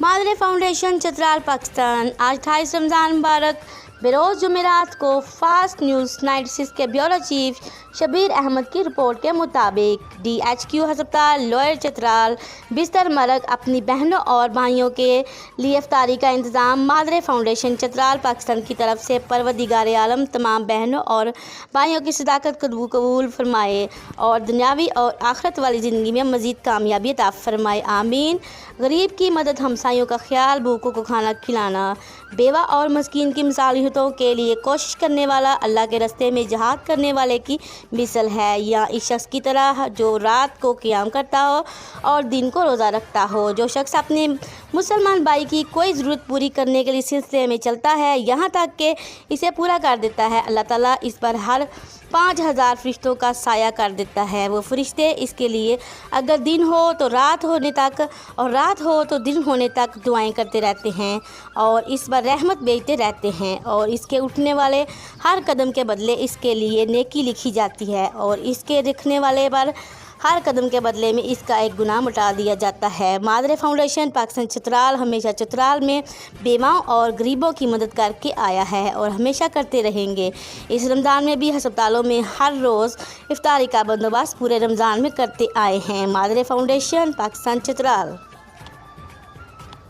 मादरे foundation Chitral Pakistan आज 28 रमज़ान मुबारक बरोज़ जुमेरात को fast news 96 के ब्यूरो चीफ शबीर अहमद की रिपोर्ट के मुताबिक DHQ अस्पताल लोअर चतराल बिस्तर मरग अपनी बहनों और भाइयों के लिए इफ्तारी का इंतज़ाम मादरे फाउंडेशन चतराल पाकिस्तान की तरफ से परवरदिगार आलम तमाम बहनों और भाइयों की सदाकत को कबूल फरमाए और दुनियावी और आखिरत वाली ज़िंदगी में मज़ीद कामयाबी अता फरमाए, आमीन। गरीब की मदद, हमसायों का ख्याल, भूखों को खाना खिलाना, बेवा और मस्कीन की मिसालियतों के लिए कोशिश करने वाला अल्लाह के रास्ते में जहाद करने वाले की मिसल है, या इस शख्स की तरह जो रात को क़ियाम करता हो और दिन को रोज़ा रखता हो। जो शख्स अपने मुसलमान भाई की कोई ज़रूरत पूरी करने के लिए सिलसिले में चलता है, यहाँ तक कि इसे पूरा कर देता है, अल्लाह ताला इस पर हर 5000 फरिश्तों का साया कर देता है। वो फरिश्ते इसके लिए अगर दिन हो तो रात होने तक और रात हो तो दिन होने तक दुआएं करते रहते हैं और इस पर रहमत भेजते रहते हैं, और इसके उठने वाले हर कदम के बदले इसके लिए नेकी लिखी जाती है और इसके रखने वाले पर हर कदम के बदले में इसका एक गुनाह मिटा दिया जाता है। मादरे फाउंडेशन पाकिस्तान चतराल हमेशा चतराल में बेवाओं और गरीबों की मदद करके आया है और हमेशा करते रहेंगे। इस रमज़ान में भी अस्पतालों में हर रोज़ इफ्तारी का बंदोबस्त पूरे रमज़ान में करते आए हैं। मादरे फाउंडेशन पाकिस्तान चतराल।